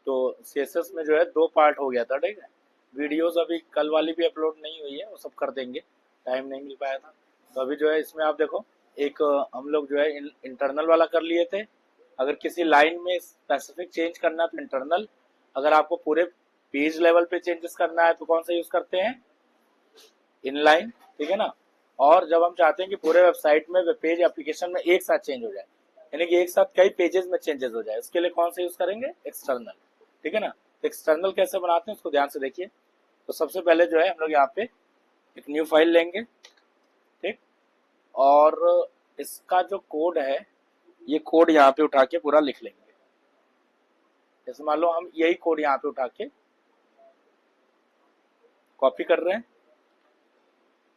तो सीएसएस में जो है 2 पार्ट हो गया था, ठीक है। वीडियोस अभी कल वाली भी अपलोड नहीं हुई है, वो सब कर देंगे, टाइम नहीं मिल पाया था। तो अभी जो है इसमें आप देखो, एक हम लोग जो है इंटरनल वाला कर लिए थे। अगर किसी लाइन में स्पेसिफिक चेंज करना है तो इंटरनल, अगर आपको पूरे पेज लेवल पे चेंजेस करना है तो कौन सा यूज करते हैं, इनलाइन, ठीक है ना। और जब हम चाहते हैं कि पूरे वेबसाइट में, वेब पेज, एप्लीकेशन में एक साथ चेंज हो जाए, यानी कि एक साथ कई पेजेस में चेंजेस हो जाए, उसके लिए कौन सा यूज करेंगे, एक्सटर्नल, ठीक है ना। तो एक्सटर्नल कैसे बनाते हैं उसको ध्यान से देखिए। तो सबसे पहले जो है हम लोग यहाँ पे एक न्यू फाइल लेंगे, ठीक, और इसका जो कोड है, ये कोड यहाँ पे उठा के पूरा लिख लेंगे। जैसे मान लो हम यही कोड यहाँ पे उठा के कॉपी कर रहे हैं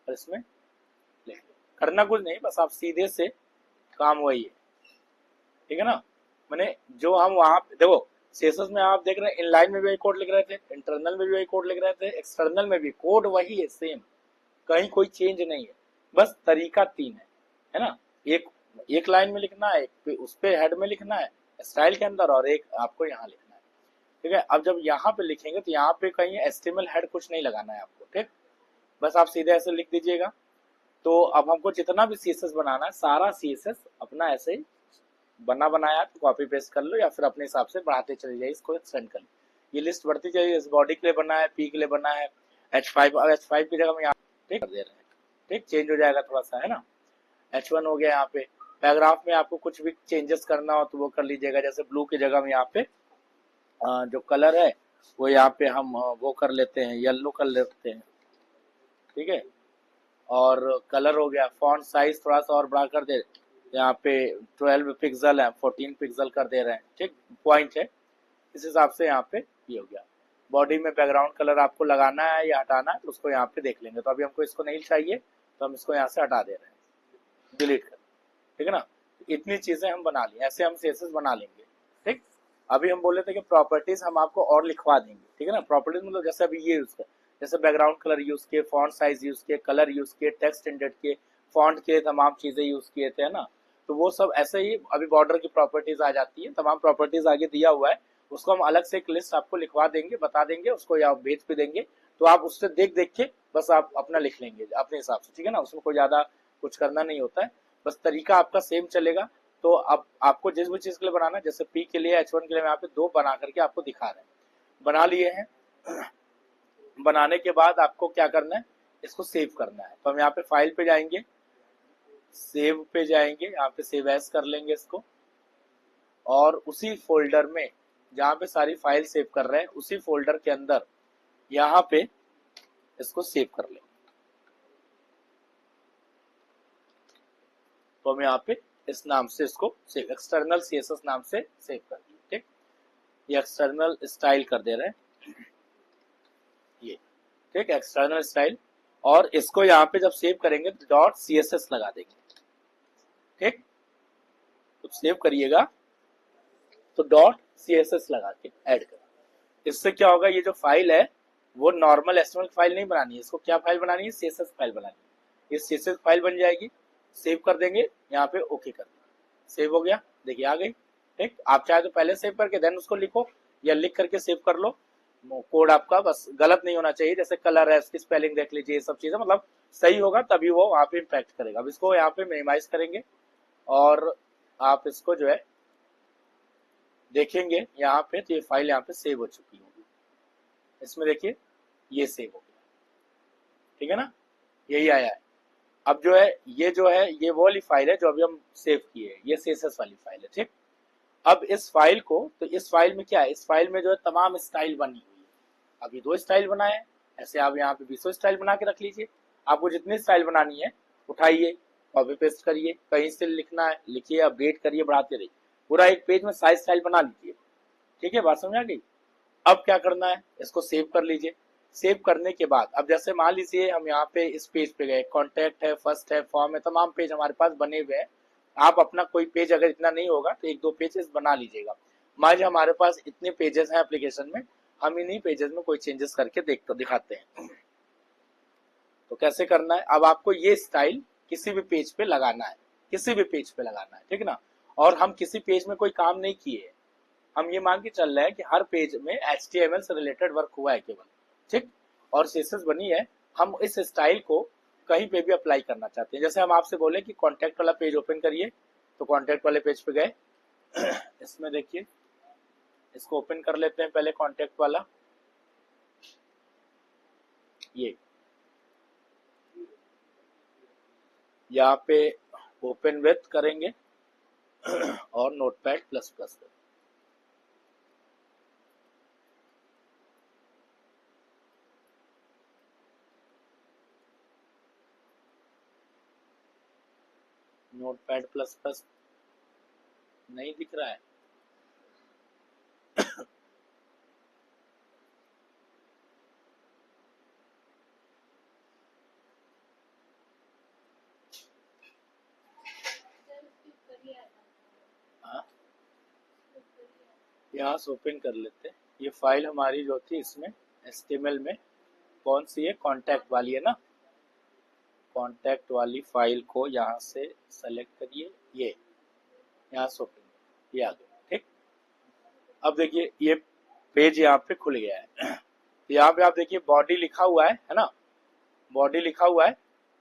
और इसमें लिख, करना कुछ नहीं, बस आप सीधे से काम वही है, ठीक है ना। मैंने जो हम वहां पे देखो, सीएसएस में आप देख रहे हैं इनलाइन में भी वही कोड लिख रहे थे, इंटरनल में भी वही कोड लिख रहे थे, एक्सटर्नल में भी कोड वही है, सेम, कहीं कोई चेंज नहीं है, बस तरीका 3 है ना। एक एक लाइन में लिखना है, एक उस पे हेड में लिखना है स्टाइल के अंदर, और एक आपको यहाँ लिखना है, ठीक है। अब जब यहाँ पे लिखेंगे तो यहाँ पे कहीं एचटीएमएल हेड कुछ नहीं लगाना है आपको, ठीक, बस आप सीधे ऐसे लिख दीजिएगा। तो अब हमको जितना भी सीएसएस बनाना है, सारा सीएसएस अपना ऐसे ही बना बनाया तो कॉपी पेस्ट कर लो, या फिर अपने हिसाब से बढ़ाते चले जाइए, इसको एक्सटेंड कर लो, ये लिस्ट बढ़ती जाइए। इस बॉडी के लिए बना है, पी के लिए बना है, H5 की जगह में यहाँ ठीक कर दे रहे हैं, ठीक, चेंज हो जाएगा थोड़ा सा, है ना। H1 हो गया। यहाँ पे पैराग्राफ में आपको कुछ भी चेंजेस करना हो तो वो कर लीजिएगा, जैसे ब्लू की जगह में यहाँ पे जो कलर है वो यहाँ पे हम वो कर लेते हैं, येलो कर लेते हैं, ठीक है। और कलर हो गया, फॉन्ट साइज थोड़ा सा और बड़ा कर दे, यहाँ पे 12 पिक्सल है, 14 पिक्सल कर दे रहे हैं, ठीक, पॉइंट है, इस हिसाब से यहाँ पे ये हो गया। बॉडी में बैकग्राउंड कलर आपको लगाना है या हटाना है तो उसको यहाँ पे देख लेंगे। तो अभी हमको इसको नहीं चाहिए तो हम इसको यहाँ से हटा दे रहे हैं, डिलीट कर, ठीक है ना। इतनी चीजें हम बना ली, ऐसे हम सीएसएस बना लेंगे, ठीक। अभी हम बोले थे कि प्रॉपर्टीज हम आपको और लिखवा देंगे, ठीक है ना। प्रॉपर्टीज मतलब जैसे अभी ये यूज कर, जैसे बैकग्राउंड कलर यूज किए, फॉन्ट साइज यूज किए, कलर यूज किए, टेक्स्ट इंडेंट किए, फॉन्ट के तमाम चीजें यूज किए थे, है ना। तो वो सब ऐसे ही अभी बॉर्डर की प्रॉपर्टीज आ जाती है, तमाम प्रॉपर्टीज आगे दिया हुआ है, उसको हम अलग से एक लिस्ट आपको लिखवा देंगे, बता देंगे उसको, या भेज भी देंगे, तो आप उससे देख देख के बस आप अपना लिख लेंगे अपने हिसाब से, ठीक है ना। उसमें कोई ज्यादा कुछ करना नहीं होता है, बस तरीका आपका सेम चलेगा। तो अब आपको जिस भी चीज के लिए बनाना है, जैसे पी के लिए, H1 के लिए, यहाँ पे 2 बना करके आपको दिखा रहे हैं, बना लिए हैं। बनाने के बाद आपको क्या करना है, इसको सेव करना है। तो हम यहाँ पे फाइल पे जाएंगे, सेव पे जाएंगे, यहाँ पे सेव एज कर लेंगे इसको, और उसी फोल्डर में जहाँ पे सारी फाइल सेव कर रहे हैं उसी फोल्डर के अंदर यहाँ पे इसको सेव कर लेंगे। तो हम यहाँ पे इस नाम से इसको सेव, एक्सटर्नल सीएसएस नाम से सेव कर दिए, ठीक। ये एक्सटर्नल स्टाइल कर दे रहे हैं, ये ठीक, एक्सटर्नल स्टाइल। और इसको यहाँ पे जब सेव करेंगे तो डॉट सीएसएस लगा देंगे, ठीक। तो सेव करिएगा तो डॉट सीएसएस लगा के ऐड कर, इससे क्या होगा, ये जो फाइल है वो नॉर्मल एचटीएमएल फाइल नहीं बनानी है, इसको क्या फाइल बनानी है, सीएसएस फाइल बनानी है। ये सीएसएस फाइल बन जाएगी, सेव कर देंगे, यहाँ पे ओके कर देंगे, सेव हो गया, देखिए आ गई, ठीक। आप चाहे तो पहले सेव करके देन उसको लिखो, या लिख करके सेव कर लो, कोड आपका बस गलत नहीं होना चाहिए, जैसे कलर है उसकी स्पेलिंग देख लीजिए, ये सब चीजें मतलब सही होगा तभी वो वहां पे इम्पैक्ट करेगा। अब इसको यहाँ पे मिनिमाइज करेंगे और आप इसको जो है देखेंगे यहाँ पे, तो ये फाइल यहाँ पे सेव हो चुकी होगी, इसमें देखिए ये सेव हो गया, ठीक है ना, यही आया है। अब जो है ये वो वाली फाइल है जो अभी हम सेव किए, ये सीएसएस वाली फाइल है, ठीक। अब इस फाइल को, तो इस फाइल में क्या है, इस फाइल में जो है तमाम स्टाइल बनी हुई है, अभी 2 स्टाइल बनाए हैं, ऐसे आप यहाँ पे 20 स्टाइल बना के रख लीजिए। आपको जितनी स्टाइल बनानी है उठाइए, कॉपी पेस्ट करिए, कहीं से लिखना है लिखिए, अपडेट करिए, बढ़ाते रहिए, पूरा एक पेज में साइज स्टाइल बना लीजिए, ठीक है, बात समझ आ गई। अब क्या करना है, इसको सेव कर लीजिए। सेव करने के बाद अब जैसे मान लीजिए हम यहाँ पे इस पेज पे गए, कॉन्टैक्ट है, फर्स्ट है, फॉर्म है, तमाम पेज हमारे पास बने हुए हैं। आप अपना कोई पेज अगर इतना नहीं होगा तो 1-2 पेजेस बना लीजिएगा। मान लीजिए हमारे पास इतने पेजेस हैं एप्लीकेशन में, हम इन्हीं पेजेस में कोई चेंजेस करके दिखाते हैं। तो कैसे करना है, अब आपको ये स्टाइल किसी भी पेज पे लगाना है, किसी भी पेज पे लगाना है, ठीक है ना। और हम किसी पेज में कोई काम नहीं किए, हम ये मान के चल रहे हैं कि हर पेज में HTML से रिलेटेड वर्क हुआ है केवल, ठीक, और CSS बनी है। हम इस स्टाइल को कहीं पे भी अप्लाई करना चाहते हैं। जैसे हम आपसे बोले कि कॉन्टैक्ट वाला पेज ओपन करिए, तो कॉन्टैक्ट वाले पेज पे गए। इसमें देखिए, इसको ओपन कर लेते हैं पहले कॉन्टैक्ट वाला। ये यहाँ पे ओपन विथ करेंगे और notepad plus plus. Notepad plus plus नहीं दिख रहा है। यहाँ से ओपन कर लेते हैं। ये फाइल हमारी जो थी इसमें HTML में कौन सी है, कॉन्टैक्ट वाली है ना। कॉन्टैक्ट वाली फाइल को यहाँ से सेलेक्ट करिए, ये यहाँ से ओपन, ये आ गया, ठीक। अब देखिए ये पेज यहाँ पे खुल गया है। यहाँ पे आप देखिए बॉडी लिखा हुआ है ना, बॉडी लिखा हुआ है।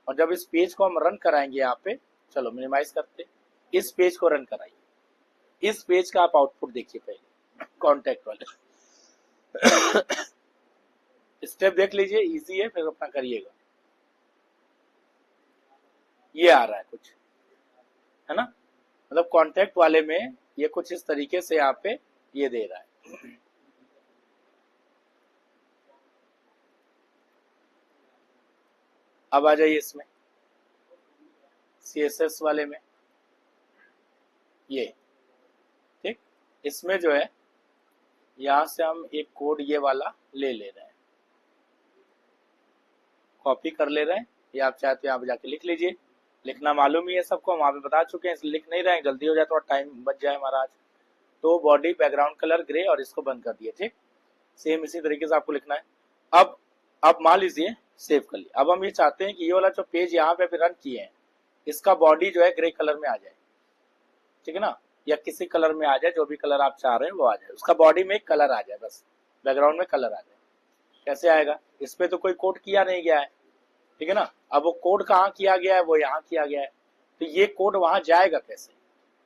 और जब इस पेज को हम रन कराएंगे यहाँ पे, चलो मिनिमाइज करते, इस पेज को रन कराइए। इस पेज का आप आउटपुट देखिए पहले, कॉन्टैक्ट वाले स्टेप देख लीजिए, इजी है, फिर अपना करिएगा। ये आ रहा है कुछ, है ना, मतलब कॉन्टैक्ट वाले में ये कुछ इस तरीके से यहाँ पे ये दे रहा है। अब आ जाइए इसमें CSS वाले में, ये ठीक। इसमें जो है यहां से हम एक कोड ये वाला ले रहे हैं, कॉपी कर ले रहे हैं। ये आप चाहते हैं यहाँ पे जाके लिख लीजिए, लिखना मालूम ही है सबको, हम वहां पे बता चुके हैं, इसलिए लिख नहीं रहे हैं, जल्दी हो जाए, थोड़ा टाइम बच जाए हमारा आज। तो बॉडी बैकग्राउंड कलर ग्रे और इसको बंद कर दिए, ठीक। सेम इसी तरीके से आपको लिखना है। अब मान लीजिए सेव कर लिया। अब हम ये चाहते हैं कि ये वाला जो पेज यहाँ पे रन किए हैं, इसका बॉडी जो है ग्रे कलर में आ जाए, ठीक है ना, या किसी कलर में आ जाए, जो भी कलर आप चाह रहे हैं वो आ जाए, उसका बॉडी में एक कलर आ जाए, बस बैकग्राउंड में कलर आ जाए। कैसे आएगा, इस पे तो कोई कोड किया नहीं गया है, ठीक है ना। अब वो कोड कहाँ किया गया है, वो यहाँ किया गया है, तो ये कोड वहां जाएगा कैसे।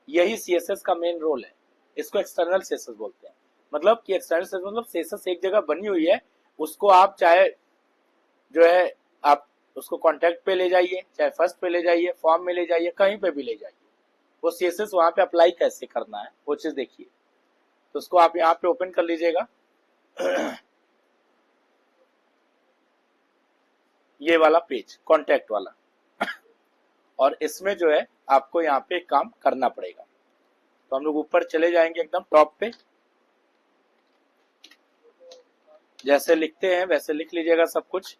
यही CSS का मेन रोल है। इसको एक्सटर्नल CSS बोलते हैं। मतलब कि एक्सटर्नल CSS मतलब CSS एक जगह बनी हुई है, उसको आप चाहे जो है आप उसको कॉन्टैक्ट पे ले जाइए, चाहे फर्स्ट पे ले जाइए, फॉर्म में ले जाइए, कहीं पे भी ले जाइए, वो CSS वहां पे अप्लाई कैसे करना है वो चीज देखिए। तो उसको आप यहाँ पे ओपन कर लीजिएगा। ये वाला पेज कॉन्टैक्ट वाला, और इसमें जो है आपको यहाँ पे एक काम करना पड़ेगा। तो हम लोग ऊपर चले जाएंगे एकदम टॉप पे, जैसे लिखते हैं वैसे लिख लीजिएगा सब कुछ।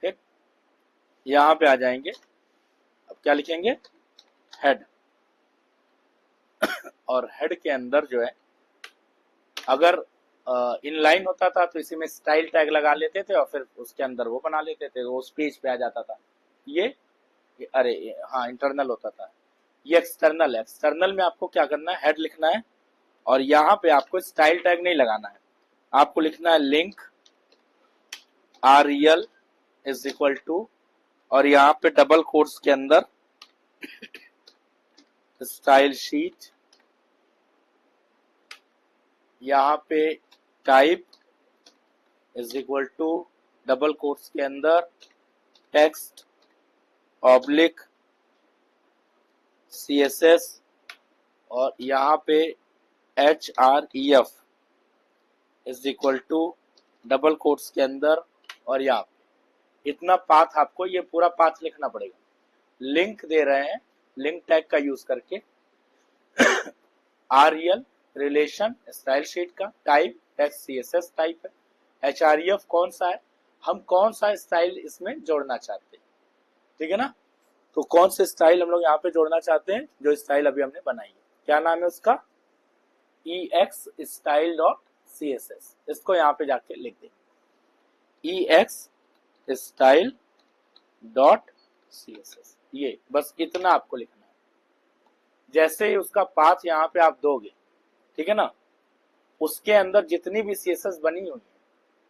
ठीक, यहाँ पे आ जाएंगे। अब क्या लिखेंगे, हेड। और हेड के अंदर जो है, अगर इनलाइन होता था तो इसी में स्टाइल टैग लगा लेते थे और फिर उसके अंदर वो बना लेते थे, वो उस पेज पे आ जाता था। ये अरे हाँ, इंटरनल होता था। ये एक्सटर्नल है। एक्सटर्नल में आपको क्या करना है, हेड लिखना है, और यहाँ पे आपको स्टाइल टैग नहीं लगाना है, आपको लिखना है link REL is equal to, और यहाँ पे डबल कोट्स के अंदर स्टाइल शीट, यहाँ पे type is equal to double quotes के अंदर टेक्स्ट ऑब्लिक CSS, और यहाँ पे HREF is equal to double quotes के अंदर, और यहाँ पे इतना पाथ आपको ये पूरा पाथ लिखना पड़ेगा। लिंक दे रहे हैं, लिंक टैग का यूज करके। REL रिलेशन स्टाइल शीट का, टाइप टेक्स्ट CSS टाइप है, HREF कौन सा है, हम कौन सा स्टाइल इसमें जोड़ना चाहते हैं, ठीक है ना। तो कौन से स्टाइल हम लोग यहाँ पे जोड़ना चाहते हैं, जो स्टाइल अभी हमने बनाई है, क्या नाम है उसका, ex style डॉट css, इसको यहाँ पे जाके लिख देंगे ex style डॉट css, ये बस इतना आपको लिखना है। जैसे ही उसका पाथ यहाँ पे आप दोगे, ठीक है ना, उसके अंदर जितनी भी css बनी हुई है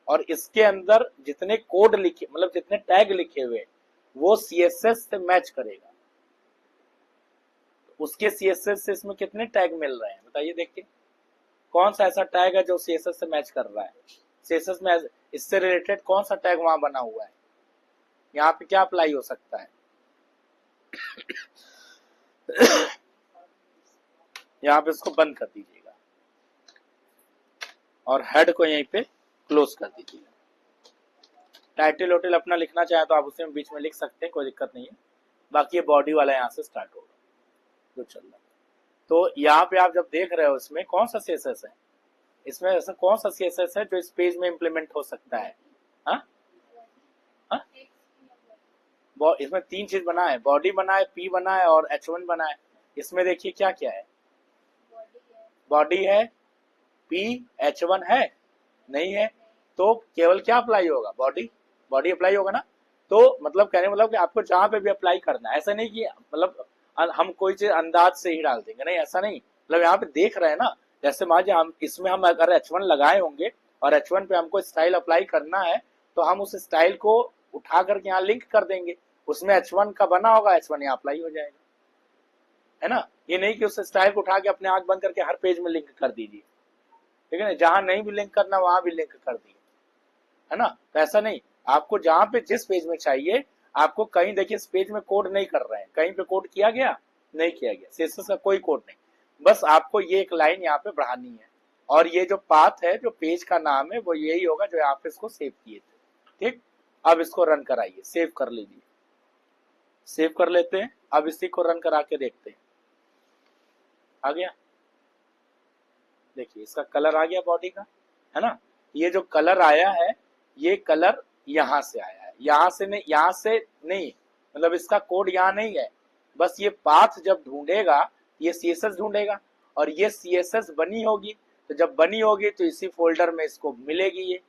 और इसके अंदर जितने कोड लिखे, मतलब जितने टैग लिखे हुए, वो css से मैच करेगा। उसके css से इसमें कितने टैग मिल रहे हैं बताइए, देखिए कौन सा ऐसा टैग है जो css से मैच कर रहा है, css में इससे रिलेटेड कौन सा टैग वहां बना हुआ है, यहाँ पे क्या अप्लाई हो सकता है। यहाँ पे इसको बंद कर दीजिएगा और हेड को यहीं पे क्लोज कर दीजिएगा। टाइटल वोटल अपना लिखना चाहे तो आप उसमें बीच में लिख सकते हैं, कोई दिक्कत नहीं है। बाकी ये बॉडी वाला यहाँ से स्टार्ट होगा जो चल रहा है। तो यहाँ पे आप जब देख रहे हो इसमें कौन सा CSS है, इसमें ऐसा कौन सा CSS है जो इस पेज में इंप्लीमेंट हो सकता है। हाँ हाँ, इसमें 3 चीज बना है, बॉडी बना है, P बना है और H1 बना है। इसमें देखिए क्या क्या है, बॉडी है, P H1 है नहीं है, तो केवल क्या अप्लाई होगा, बॉडी अप्लाई होगा ना। तो मतलब कहने मतलब कि आपको जहां पे भी अप्लाई करना है, ऐसा नहीं कि मतलब हम कोई चीज अंदाज से ही डाल देंगे, नहीं ऐसा नहीं। मतलब यहाँ पे देख रहे हैं ना, जैसे मान लीजिए हम इसमें हम अगर H1 लगाए होंगे और H1 पे हमको स्टाइल अप्लाई करना है, तो हम उस स्टाइल को उठा करके यहाँ लिंक कर देंगे, उसमें H1 का बना होगा, H1 यहाँ अप्लाई हो जाएगा, है ना। ये नहीं कि उस स्टाइल को उठा के अपने आंख बंद करके हर पेज में लिंक कर दीजिए, ठीक है ना, जहां नहीं भी लिंक करना वहां भी लिंक कर दिए, है ना। तो ऐसा नहीं, आपको जहां पे जिस पेज में चाहिए, आपको कहीं देखिए इस पेज में कोड नहीं कर रहे हैं, कहीं पे कोड किया गया नहीं किया गया, CSS का कोई कोड नहीं, बस आपको ये एक लाइन यहाँ पे बढ़ानी है। और ये जो पाथ है, जो पेज का नाम है, वो यही होगा जो यहाँ पे इसको सेव किए थे, ठीक। अब इसको रन कराइए, सेव कर लीजिए, सेव कर लेते हैं। अब इसी को रन करा के देखते हैं, आ गया, देखिए इसका कलर आ गया बॉडी का, है ना। ये जो कलर आया है, ये कलर यहाँ से आया है, यहाँ से नहीं, यहाँ से नहीं, मतलब इसका कोड यहाँ नहीं है, बस ये पाथ जब ढूंढेगा ये CSS ढूंढेगा, और ये CSS बनी होगी, तो जब बनी होगी तो इसी फोल्डर में इसको मिलेगी, ये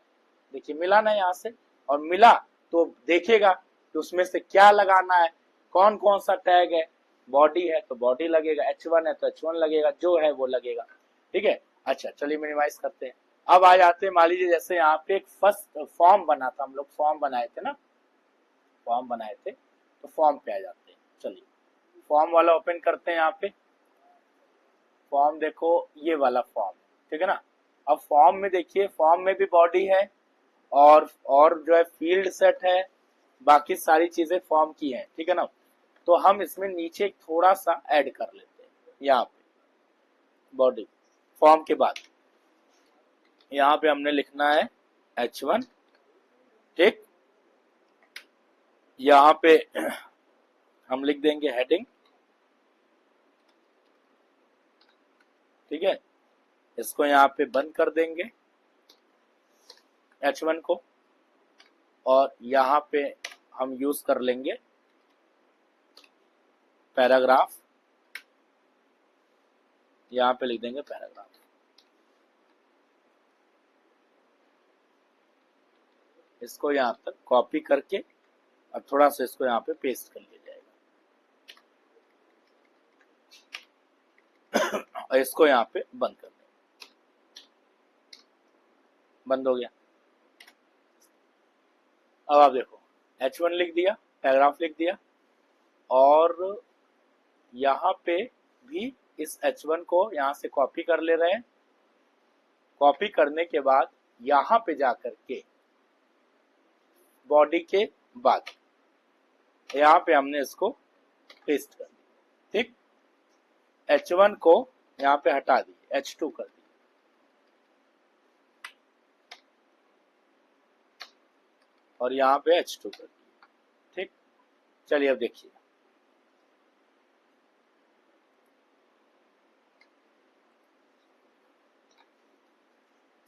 देखिए मिला ना यहाँ से, और मिला तो देखेगा कि उसमें से क्या लगाना है, कौन कौन सा टैग है, बॉडी है तो बॉडी लगेगा, H1 है तो H1 लगेगा, जो है वो लगेगा, ठीक है। अच्छा चलिए मिनिमाइज करते हैं। अब आ जाते हैं, मान लीजिए जैसे यहाँ पे एक फर्स्ट फॉर्म बना था, हम लोग फॉर्म बनाए थे ना, फॉर्म बनाए थे, तो फॉर्म पे आ जाते हैं। चलिए फॉर्म वाला ओपन करते हैं, यहाँ पे फॉर्म देखो, ये वाला फॉर्म, ठीक है ना। अब फॉर्म में देखिए, फॉर्म में भी बॉडी है और जो है फील्ड सेट है, बाकी सारी चीजें फॉर्म की हैं, ठीक है ना। तो हम इसमें नीचे थोड़ा सा ऐड कर लेते हैं, यहाँ पे बॉडी फॉर्म के बाद यहाँ पे हमने लिखना है H1, ठीक। यहाँ पे हम लिख देंगे हेडिंग, ठीक है। इसको यहाँ पे बंद कर देंगे H1 को, और यहाँ पे हम यूज कर लेंगे पैराग्राफ, यहाँ पे लिख देंगे पैराग्राफ। इसको यहाँ तक कॉपी करके और थोड़ा सा इसको यहाँ पे पेस्ट कर लिया जाएगा और इसको यहाँ पे बंद कर देंगे, बंद हो गया। अब आप देखो H1 लिख दिया, पैराग्राफ लिख दिया, और यहाँ पे भी इस H1 को यहाँ से कॉपी कर ले रहे हैं। कॉपी करने के बाद यहाँ पे जाकर के बॉडी के बाद यहाँ पे हमने इसको पेस्ट कर दिया, ठीक। H1 को यहाँ पे हटा दिए, H2 कर दिया, और यहाँ पे H2 कर दिया, ठीक। चलिए अब देखिए,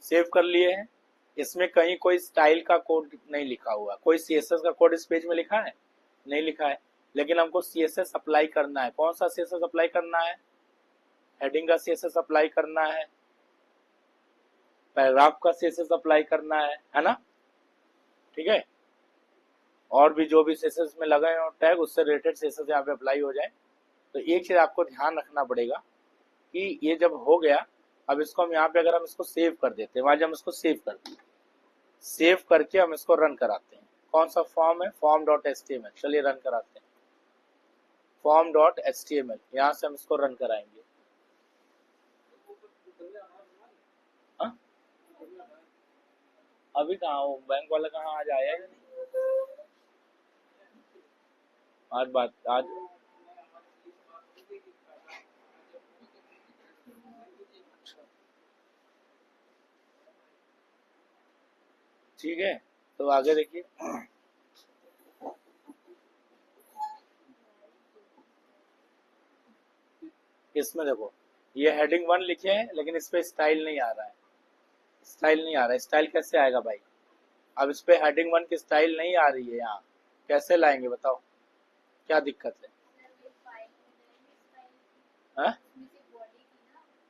सेव कर लिए हैं, इसमें कहीं कोई स्टाइल का कोड नहीं लिखा हुआ, कोई सीएसएस का कोड इस पेज में लिखा है? नहीं लिखा है। लेकिन हमको सीएसएस अप्लाई करना है। कौन सा सीएसएस अप्लाई करना है? हेडिंग का सीएसएस अप्लाई करना है, पैराग्राफ का सीएसएस अप्लाई करना है ना? ठीक है। और भी जो भी सीएसएस में लगे हो टैग, उससे रिलेटेड सीएसएस यहाँ पे अप्लाई हो जाए। तो एक चीज आपको ध्यान रखना पड़ेगा कि ये जब हो गया, अब इसको हम यहाँ पे अगर हम इसको सेव कर देते हैं, हम इसको सेव कर दिए, सेव करके हम इसको रन कराते हैं। कौन सा फॉर्म है? form.html। चलिए रन कराते हैं। form.html, यहाँ से हम इसको रन कराएंगे। हा? अभी कहाँ हो? बैंक वाला कहाँ आज आया है? आज ठीक है। तो आगे देखिए, इसमें देखो ये हेडिंग 1 लिखे हैं, लेकिन इस पे स्टाइल नहीं आ रहा है। स्टाइल नहीं आ रहा है। स्टाइल कैसे आएगा भाई? अब इस पे हेडिंग 1 की स्टाइल नहीं आ रही है, यहाँ कैसे लाएंगे बताओ? क्या दिक्कत है? हाँ?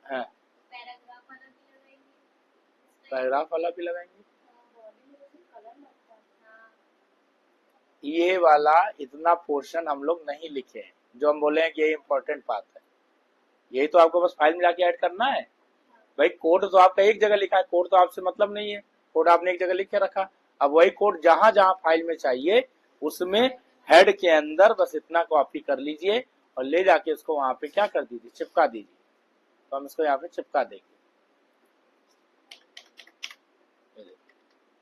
हाँ, पैराग्राफ वाला भी लगाएंगे। ये वाला इतना पोर्शन हम लोग नहीं लिखे हैं, जो हम बोले हैं कि ये इम्पोर्टेंट बात है। यही तो आपको बस फाइल में जाके ऐड करना है भाई। कोड तो आपका एक जगह लिखा है, कोड तो आपसे मतलब नहीं है, कोड आपने एक जगह लिख के रखा। अब वही कोड जहां जहां फाइल में चाहिए, उसमें हेड के अंदर बस इतना कॉपी कर लीजिए और ले जाके उसको वहां पे क्या कर दीजिए? चिपका दीजिए। तो हम इसको यहाँ पे चिपका देंगे।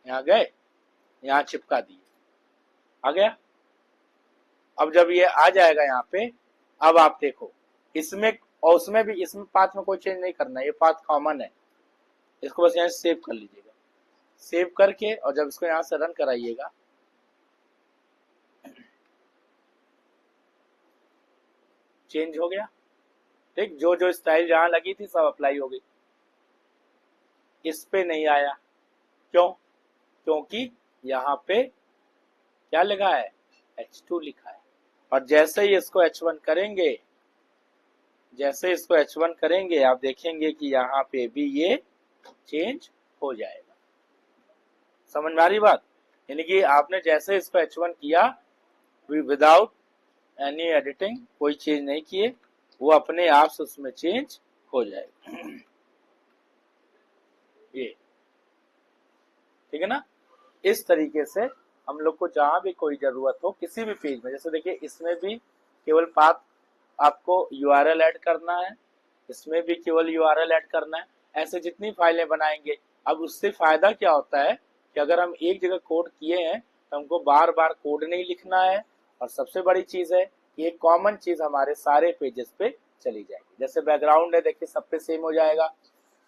यहाँ गए, यहाँ चिपका दिए, आ गया। अब जब ये आ जाएगा यहाँ पे, अब आप देखो इसमें और उसमें भी, इसमें पाथ में कोई चेंज नहीं करना है, ये पाथ कॉमन है। इसको बस यहाँ सेव कर लीजिएगा। सेव करके और जब इसको यहाँ से रन कराइएगा, चेंज हो गया। ठीक, जो जो स्टाइल जहां लगी थी सब अप्लाई हो गई। इस पे नहीं आया, क्यों? क्योंकि यहाँ पे क्या लिखा है? H2 लिखा है। और जैसे ही इसको H1 करेंगे, जैसे इसको H1 करेंगे, आप देखेंगे कि यहाँ पे भी ये चेंज हो जाएगा। समझ में आ रही बात? यानी कि आपने जैसे इसको H1 किया, विदाउट एनी एडिटिंग, कोई चेंज नहीं किए, वो अपने आप से उसमें चेंज हो जाएगा। ये ठीक है ना? इस तरीके से हम लोग को जहां भी कोई जरूरत हो किसी भी पेज में, जैसे देखिए इसमें भी केवल पाथ आपको यूआरएल ऐड करना है, इसमें भी केवल यूआरएल ऐड करना है। ऐसे जितनी फाइलें बनाएंगे, अब उससे फायदा क्या होता है कि अगर हम एक जगह कोड किए हैं तो हमको बार बार कोड नहीं लिखना है। और सबसे बड़ी चीज है कि एक कॉमन चीज हमारे सारे पेजेस पे चली जाएगी। जैसे बैकग्राउंड है, देखिए सब पे सेम हो जाएगा।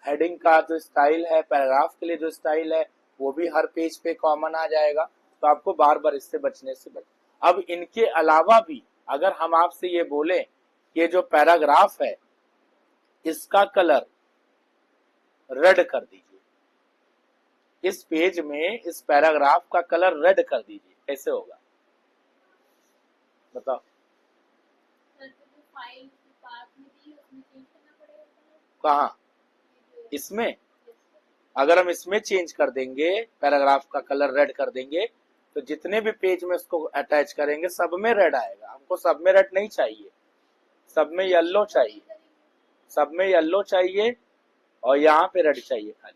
हेडिंग का जो स्टाइल है, पैराग्राफ के लिए जो स्टाइल है, वो भी हर पेज पे कॉमन आ जाएगा। तो आपको बार बार इससे बचने से बच। अब इनके अलावा भी अगर हम आपसे ये बोले, ये जो पैराग्राफ है इसका कलर रेड कर दीजिए, इस पेज में इस पैराग्राफ का कलर रेड कर दीजिए, कैसे होगा बताओ? कहाँ? इसमें अगर हम इसमें चेंज कर देंगे, पैराग्राफ का कलर रेड कर देंगे, तो जितने भी पेज में इसको अटैच करेंगे सब में रेड आएगा। हमको सब में रेड नहीं चाहिए, सब में येलो चाहिए, सब में येलो चाहिए और यहाँ पे रेड चाहिए खाली।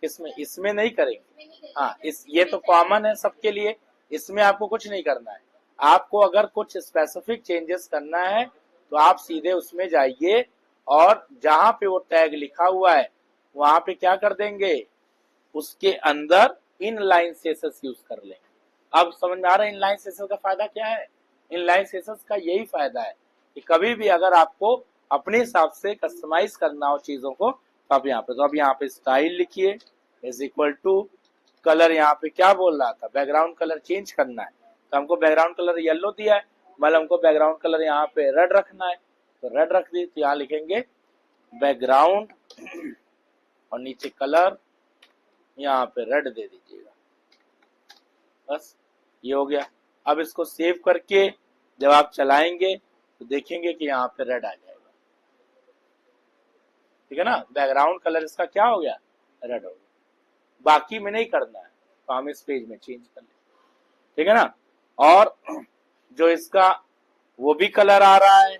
इसमें इसमें नहीं करेंगे। हाँ, ये तो कॉमन है सबके लिए, इसमें आपको कुछ नहीं करना है। आपको अगर कुछ स्पेसिफिक चेंजेस करना है तो आप सीधे उसमें जाइए और जहां पे वो टैग लिखा हुआ है वहां पे क्या कर देंगे, उसके अंदर इनलाइन सीएसएस यूज कर लेंगे। अब समझ में आ रहा है इनलाइन सीएसएस का फायदा क्या है? इनलाइन सीएसएस का यही फायदा है कि कभी भी अगर आपको अपने हिसाब से कस्टमाइज करना हो चीजों को, तो आप यहाँ पे, तो अब यहाँ पे स्टाइल लिखिए इज इक्वल टू कलर। यहाँ पे क्या बोल रहा था? बैकग्राउंड कलर चेंज करना है, तो हमको बैकग्राउंड कलर येलो दिया है, मतलब हमको बैकग्राउंड कलर यहाँ पे रेड रखना है, तो रेड रख दी। तो यहाँ लिखेंगे बैकग्राउंड और नीचे कलर, यहाँ पे रेड दे दीजिएगा। बस ये हो गया। अब इसको सेव करके जब आप चलाएंगे तो देखेंगे कि यहाँ पे रेड आ जाएगा। ठीक है ना, बैकग्राउंड कलर इसका क्या हो गया, रेड हो गया। बाकी में नहीं करना है तो हम इस पेज में चेंज कर लें। ठीक है ना, और जो इसका वो भी कलर आ रहा है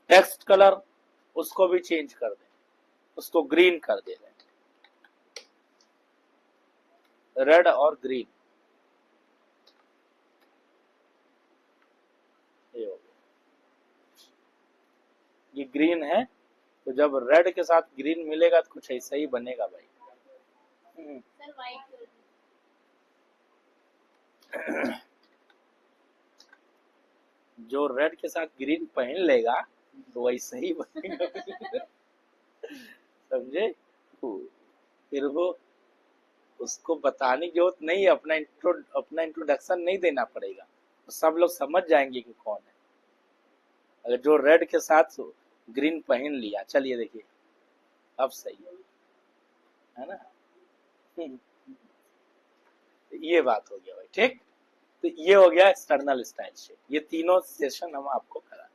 टेक्स्ट कलर, उसको भी चेंज कर दें, उसको ग्रीन कर दे रहे, रेड और ग्रीन। ये हो गया, ये ग्रीन है, तो जब रेड के साथ ग्रीन मिलेगा तो कुछ ऐसा ही बनेगा भाई। सर वाइट जो रेड के साथ ग्रीन पहन लेगा तो वैसे ही बनेगा। समझे, फिर वो उसको बताने की जरूरत नहीं है, अपना इंट्रोडक्शन नहीं देना पड़ेगा, तो सब लोग समझ जाएंगे कि कौन है। अगर जो रेड के साथ ग्रीन पहन लिया, चलिए देखिए अब सही है ना। ये बात हो गया भाई। ठीक, तो ये हो गया एक्सटर्नल स्टाइल शेप। ये तीनों सेशन हम आपको करा,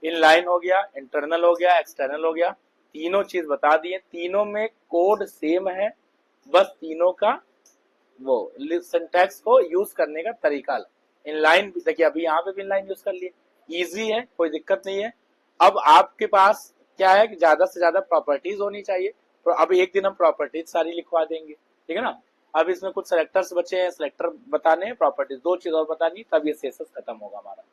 इनलाइन हो गया, इंटरनल हो गया, एक्सटर्नल हो गया, तीनों चीज बता दिए। तीनों में कोड सेम है, बस तीनों का वो सिंटैक्स को यूज करने का तरीका। इनलाइन देखिए, अभी यहाँ पे भी इनलाइन यूज कर लिए, इजी है, कोई दिक्कत नहीं है। अब आपके पास क्या है कि ज्यादा से ज्यादा प्रॉपर्टीज होनी चाहिए, तो अब एक दिन हम प्रॉपर्टीज सारी लिखवा देंगे। ठीक है ना, अब इसमें कुछ सेलेक्टर्स बचे हैं, सेलेक्टर बताने हैं, प्रॉपर्टीज 2 चीज और बतानी, तब ये सेशंस खत्म होगा हमारा।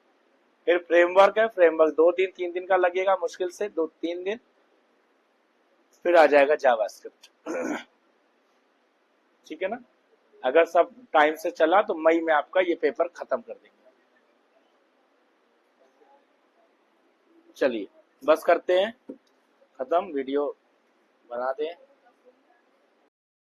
फिर फ्रेमवर्क है, फ्रेमवर्क 2-3 दिन का लगेगा, मुश्किल से 2-3 दिन, फिर आ जाएगा जावास्क्रिप्ट। ठीक है ना, अगर सब टाइम से चला तो मई में आपका ये पेपर खत्म कर देंगे। चलिए बस करते हैं, खत्म, वीडियो बनाते हैं।